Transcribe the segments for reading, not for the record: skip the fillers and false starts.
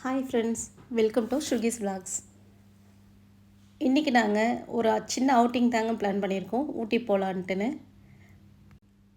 Hi friends, welcome to ஷுகிஸ் vlogs. இன்றைக்கி நாங்கள் ஒரு சின்ன அவுட்டிங் தாங்க பிளான் பண்ணியிருக்கோம், ஊட்டி போகலான்ட்டுன்னு.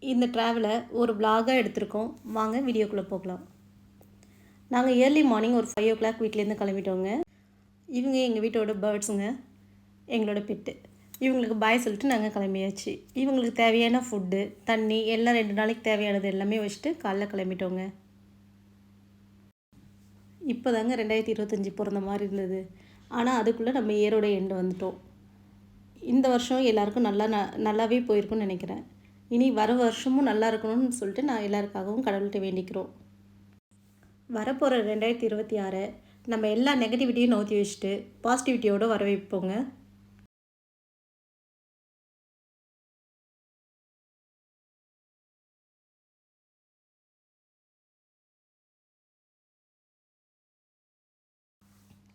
இந்த ட்ராவலை ஒரு விலாகாக எடுத்திருக்கோம். வாங்க வீடியோக்குள்ளே போகலாம். நாங்கள் ஏர்லி மார்னிங் ஒரு 5 o'clock வீட்டிலேருந்து கிளம்பிட்டோங்க. இவங்க எங்கள் வீட்டோட பேர்ட்ஸுங்க, எங்களோட பெட்டு. இவங்களுக்கு பாய் சொல்லிட்டு நாங்கள் கிளம்பியாச்சு. இவங்களுக்கு தேவையான ஃபுட்டு, தண்ணி எல்லாம் 2 நாளைக்கு தேவையானது எல்லாமே வச்சுட்டு காலைல கிளம்பிட்டோங்க. இப்போ தாங்க 2025 பிறந்த மாதிரி இருந்தது. ஆனால் அதுக்குள்ளே நம்ம இயரோட எண்டு வந்துட்டோம். இந்த வருஷம் எல்லாருக்கும் நல்லாவே போயிருக்குன்னு நினைக்கிறேன். இனி வர வருஷமும் நல்லா இருக்கணும்னு சொல்லிட்டு நான் எல்லாருக்காகவும் கடவுள்கிட்ட வேண்டிக்கிறோம். வரப்போகிற 2026 நம்ம எல்லா நெகட்டிவிட்டியும் நோக்கி வச்சுட்டு பாசிட்டிவிட்டியோடு வர வைப்போங்க.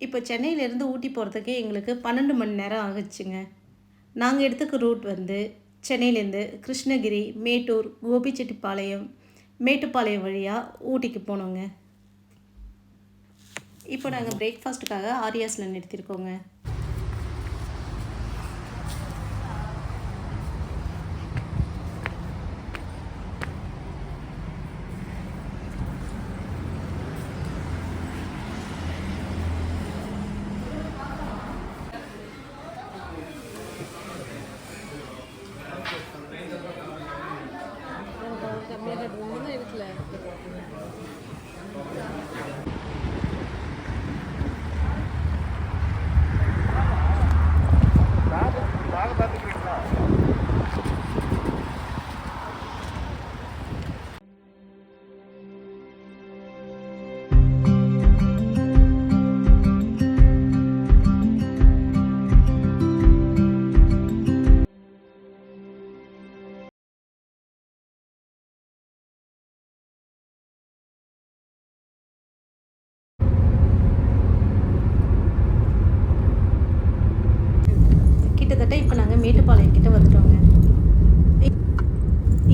இப்போ சென்னையிலேருந்து ஊட்டி போகிறதுக்கு எங்களுக்கு 12 மணி நேரம் ஆகுச்சுங்க. நாங்கள் எடுத்துக்க ரூட் வந்து சென்னையிலேருந்து கிருஷ்ணகிரி, மேட்டூர், கோபிச்செட்டிப்பாளையம், மேட்டுப்பாளையம் வழியாக ஊட்டிக்கு போனோங்க. இப்போ நாங்கள் பிரேக்ஃபாஸ்ட்டுக்காக ஆரியாஸில் நிறுத்தியிருக்கோங்க. கிட்டத்தட்ட இப்போ நாங்கள் மேட்டுப்பாளையம் கிட்ட வந்துட்டோங்க.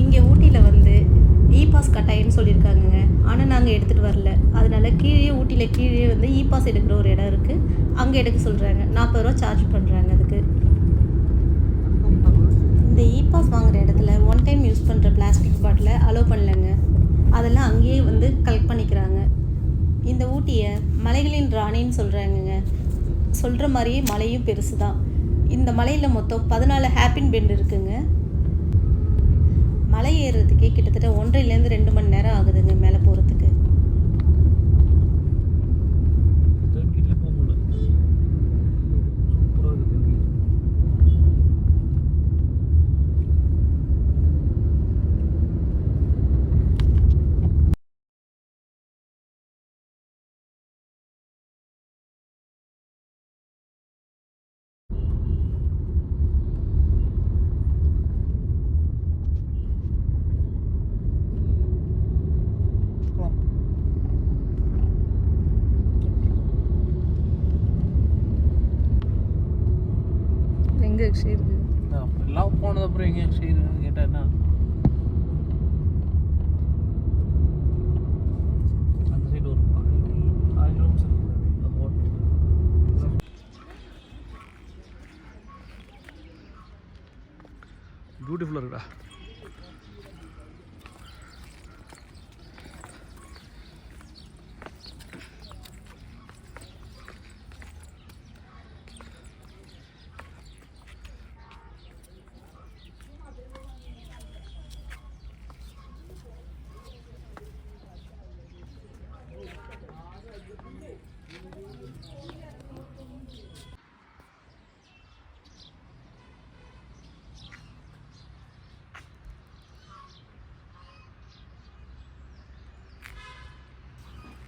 இங்கே ஊட்டியில் வந்து இ-பாஸ் கட்டாயம்னு சொல்லியிருக்காங்கங்க. ஆனால் நாங்கள் எடுத்துகிட்டு வரல. அதனால ஊட்டியில் கீழே வந்து இ-பாஸ் எடுக்கிற ஒரு இடம் இருக்குது, அங்கே எடுக்க சொல்கிறாங்க. 40 ரூபா சார்ஜ் பண்ணுறாங்க அதுக்கு. இந்த இ-பாஸ் வாங்குகிற இடத்துல 1 டைம் யூஸ் பண்ணுற பிளாஸ்டிக் பாட்டிலை அலோவ் பண்ணலைங்க. அதெல்லாம் அங்கேயே வந்து கலெக்ட் பண்ணிக்கிறாங்க. இந்த ஊட்டியை மலைகளின் ராணின்னு சொல்கிறாங்கங்க. சொல்கிற மாதிரியே மலையும் பெருசு தான். இந்த மலையில் மொத்தம் 14 ஹேப்பின் பெண்ட் இருக்குங்க. மலை ஏறுறதுக்கே கிட்டத்தட்ட 1.5 to 2 மணி நேரம் ஆகுதுங்க மேலே போகிறதுக்கு. எங்கே ஷே இருக்குது எல்லாம் போனதுக்கப்புறம் எங்கே ஷே இருக்குன்னு கேட்டால் என்ன அந்த சைடு ஒரு 6 கிலோமீட்டர் பியூட்டிஃபுல்லாக இருக்குடா.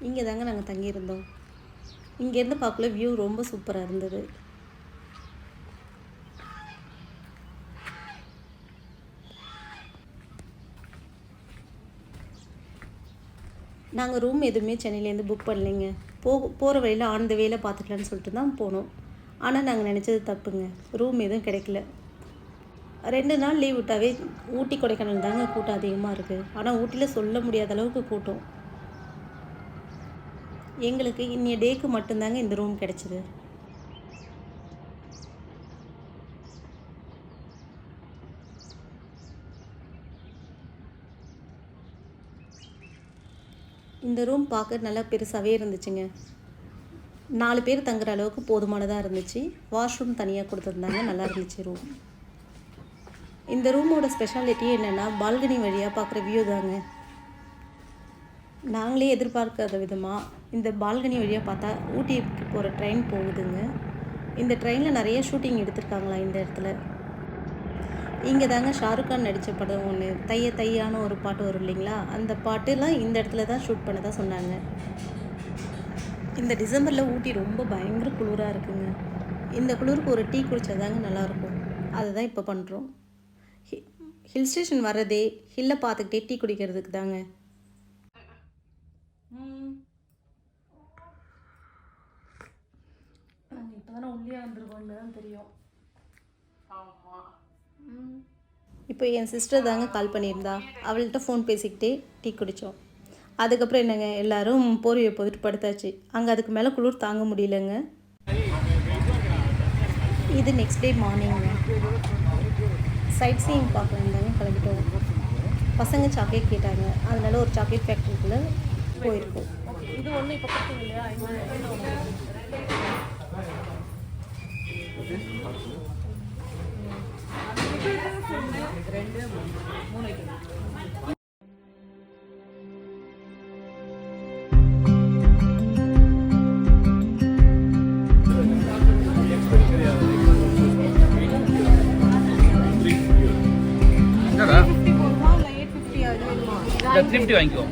இங்கே தாங்க நாங்கள் தங்கியிருந்தோம். இங்கேருந்து பார்க்கல வியூ ரொம்ப சூப்பராக இருந்தது. நாங்கள் ரூம் எதுவுமே சென்னையிலேருந்து புக் பண்ணலைங்க. போகிற வழியில் ஆன் த வேல பார்த்துக்கலான்னு சொல்லிட்டு தான் போனோம். ஆனால் நாங்கள் நினச்சது தப்புங்க, ரூம் எதுவும் கிடைக்கல. 2 நாள் லீவ் விட்டாவே ஊட்டி கொடைக்கானல் தாங்க கூட்டம் அதிகமாக இருக்குது. ஆனால் ஊட்டியில் சொல்ல முடியாத அளவுக்கு கூட்டம். எங்களுக்கு இன்னைய டேக்கு மட்டும்தாங்க இந்த ரூம் கிடச்சிது. இந்த ரூம் பார்க்க நல்லா பெருசாகவே இருந்துச்சுங்க. 4 பேர் தங்குற அளவுக்கு போதுமானதாக இருந்துச்சு. வாஷ்ரூம் தனியாக கொடுத்துருந்தாங்க. நல்லா இருந்துச்சு ரூம். இந்த ரூமோட ஸ்பெஷாலிட்டி என்னென்னா பால்கனி வழியாக பார்க்குற வியூ தாங்க. நாங்களே எதிர்பார்க்காத விதமாக இந்த பால்கனி வழியாக பார்த்தா ஊட்டிக்கு போகிற ட்ரெயின் போகுதுங்க. இந்த ட்ரெயினில் நிறைய ஷூட்டிங் எடுத்திருக்காங்களா இந்த இடத்துல. இங்கே தாங்க ஷாருக் கான் நடித்த படம் ஒன்று தைய தையான ஒரு பாட்டு வரும் இல்லைங்களா, அந்த பாட்டுலாம் இந்த இடத்துல தான் ஷூட் பண்ணதாக சொன்னாங்க. இந்த டிசம்பரில் ஊட்டி ரொம்ப பயங்கர குளிராக இருக்குங்க. இந்த குளிருக்கு ஒரு டீ குடித்தா தாங்க நல்லாயிருக்கும். அதை தான் இப்போ பண்ணுறோம். ஹில் ஸ்டேஷன் வர்றதே ஹில்லை பார்த்துக்கிட்டே டீ குடிக்கிறதுக்கு தாங்க. இப்போ தானே உள்ளே வந்துருக்கோன்னு தான் தெரியும். ஆமாம். இப்போ என் சிஸ்டர் தாங்க கால் பண்ணியிருந்தா. அவள்கிட்ட ஃபோன் பேசிக்கிட்டே டீ குடித்தோம். அதுக்கப்புறம் என்னங்க எல்லோரும் போர்வையை போட்டுட்டு படுத்தாச்சு. அங்கே அதுக்கு மேலே குளிர் தாங்க முடியலங்க. இது நெக்ஸ்ட் டே மார்னிங்க. சைட் சீயிங் பார்க்கலாம் இருந்தாங்க கிளம்பிட்டோம். பசங்க சாக்லேட் கேட்டாங்க, அதனால ஒரு சாக்லேட் ஃபேக்ட்ரிக்குள்ளே போயிருக்கோம். இது ஒன்று இப்போ பார்த்தீங்க இல்லையா, ரெண்டு மூணு வைக்கணும். என்னடா 350 வாங்கிக்கோ.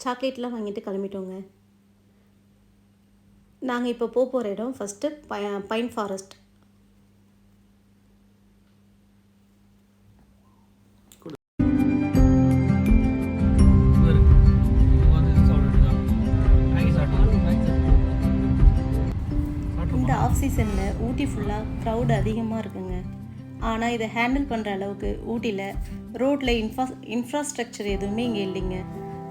சாக்லேட்லாம் வாங்கிட்டு கிளம்பிட்டோங்க. நாங்கள் இப்போ போகிற இடம் ஃபஸ்ட்டு பைன் ஃபாரஸ்ட். இந்த ஆஃப் சீசனில் ஊட்டி ஃபுல்லாக க்ரௌடு அதிகமாக இருக்குங்க. ஆனால் இதை ஹேண்டில் பண்ணுற அளவுக்கு ஊட்டியில் ரோட்டில் இன்ஃப்ராஸ்ட்ரக்சர் எதுவுமே இங்கே இல்லைங்க.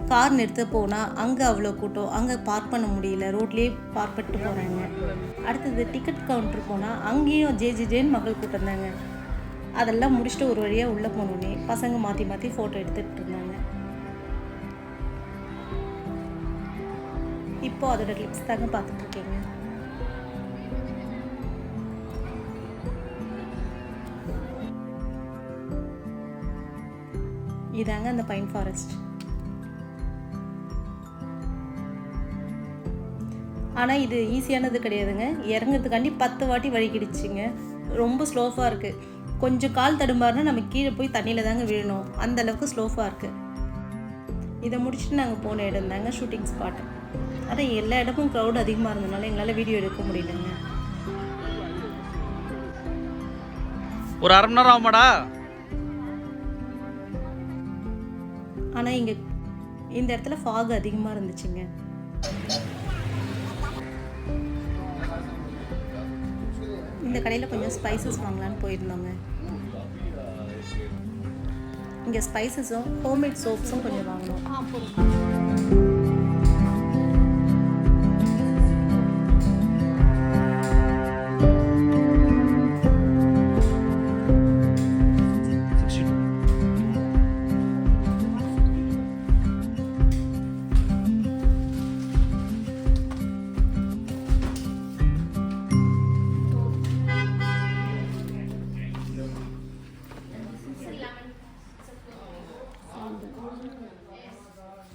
கார் நிறுத்த போனால் அங்கே அவ்வளோ கூட்டம், அங்கே பார்க் பண்ண முடியல, ரோட்லேயே பார்க் பண்ணிட்டு போகிறாங்க. அடுத்தது டிக்கெட் கவுண்டர் போனால் அங்கேயும் ஜேன்னு மக்கள் கூட்டம் தாங்க. அதெல்லாம் முடிச்சுட்டு ஒரு வழியாக உள்ளே போனோடனே பசங்க மாற்றி மாற்றி ஃபோட்டோ எடுத்துகிட்டு இருந்தாங்க. இப்போது அதோட கிளிப்ஸ் தாங்க பார்த்துட்ருக்கீங்க. இதாங்க அந்த பைன் ஃபாரஸ்ட். ஆனால் இது ஈஸியானது கிடையாதுங்க. இறங்கிறதுக்காண்டி 10 வாட்டி வழிகிடுச்சிங்க. ரொம்ப ஸ்லோஃபாக இருக்குது. கொஞ்சம் கால் தடுமாறுனா நம்ம கீழே போய் தண்ணியில் தாங்க விழணும். அந்தளவுக்கு ஸ்லோஃபாக இருக்குது. இதை முடிச்சுட்டு நாங்கள் போன இடம் தாங்க ஷூட்டிங் ஸ்பாட். ஆனால் எல்லா இடமும் க்ரௌட் அதிகமாக இருந்ததுனால எங்களால் வீடியோ எடுக்க முடியலங்க. ஒரு அரை மணி நேரம் ஆகுமாடா. ஆனால் இங்கே இந்த இடத்துல ஃபாக் அதிகமாக இருந்துச்சுங்க. இந்த கடையில் கொஞ்சம் ஸ்பைசஸ் வாங்கலான்னு போயிருந்தோங்க. இங்கே ஸ்பைசஸும் ஹோம்மேட் சோப்ஸும் கொஞ்சம் வாங்கினோம்.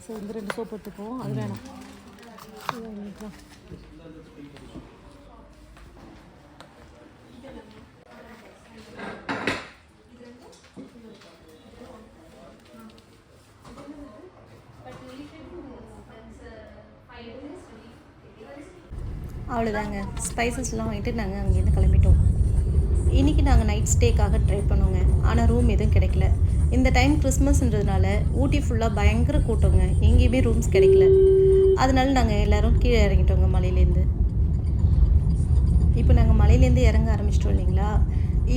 ஸோ இந்த 2 சோப் எடுத்துப்போம். அது வேணாம். அவ்வளோதாங்க, ஸ்பைசஸ்லாம் வாங்கிட்டு நாங்கள் அங்கேருந்து கிளம்பிட்டோம். இன்றைக்கி நாங்கள் நைட் ஸ்டேக்காக ட்ரை பண்ணோங்க. ஆனால் ரூம் எதுவும் கிடைக்கல. இந்த டைம் கிறிஸ்மஸ்ன்றதுனால ஊட்டி ஃபுல்லாக பயங்கர கூட்டங்க. எங்கேயுமே ரூம்ஸ் கிடைக்கல. அதனால நாங்கள் எல்லோரும் கீழே இறங்கிட்டோங்க மலையிலேருந்து. இப்போ நாங்கள் மலையிலேருந்து இறங்க ஆரம்பிச்சிட்டோம் இல்லைங்களா.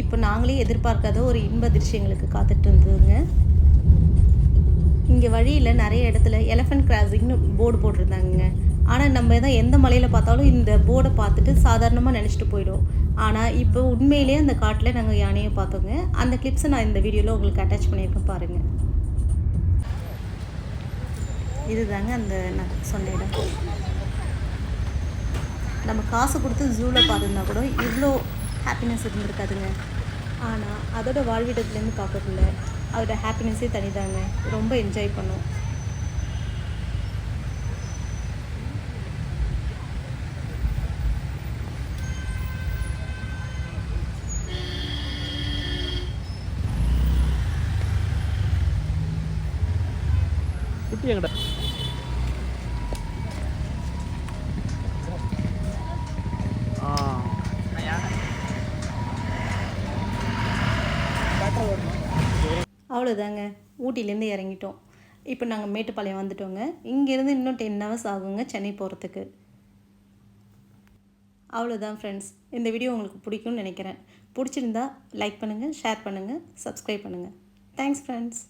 இப்போ நாங்களே எதிர்பார்க்காத ஒரு இன்ப அதிர்ச்சி எங்களுக்கு காத்துட்டு இருந்ததுங்க. இங்கே வழியில் நிறைய இடத்துல எலஃபண்ட் கிராசிங்னு போர்டு போட்டிருந்தாங்க. ஆனால் நம்ம தான் எந்த மலையில் பார்த்தாலும் இந்த போர்டை பார்த்துட்டு சாதாரணமாக நினச்சிட்டு போயிடும். ஆனால் இப்போ உண்மையிலே அந்த காட்டில் நாங்கள் யானையை பார்த்தோங்க. அந்த கிளிப்ஸை நான் இந்த வீடியோவில் உங்களுக்கு அட்டாச் பண்ணியிருக்கேன் பாருங்கள். இதுதாங்க அந்த நான் சொன்ன இடம். நம்ம காசு கொடுத்து ஜூவில் பார்த்துருந்தா கூட இவ்வளோ ஹாப்பினஸ் இருந்திருக்காதுங்க. ஆனால் அதோட வாழ்விடத்துலேருந்து பார்க்கறதுல அதோட ஹாப்பினஸ்ஸே தனிதாங்க. ரொம்ப என்ஜாய் பண்ணோம். குட்டி எங்கடா? அவ்வளோதாங்க, ஊட்டிலேருந்து இறங்கிட்டோம். இப்போ நாங்கள் மேட்டுப்பாளையம் வந்துட்டோங்க. இங்கேருந்து இன்னும் 10 ஹவர்ஸ் ஆகுங்க சென்னை போகிறதுக்கு. அவ்வளோதான் ஃப்ரெண்ட்ஸ், இந்த வீடியோ உங்களுக்கு பிடிக்கும்னு நினைக்கிறேன். பிடிச்சிருந்தா லைக் பண்ணுங்கள், ஷேர் பண்ணுங்கள், சப்ஸ்கிரைப் பண்ணுங்கள். Thanks friends.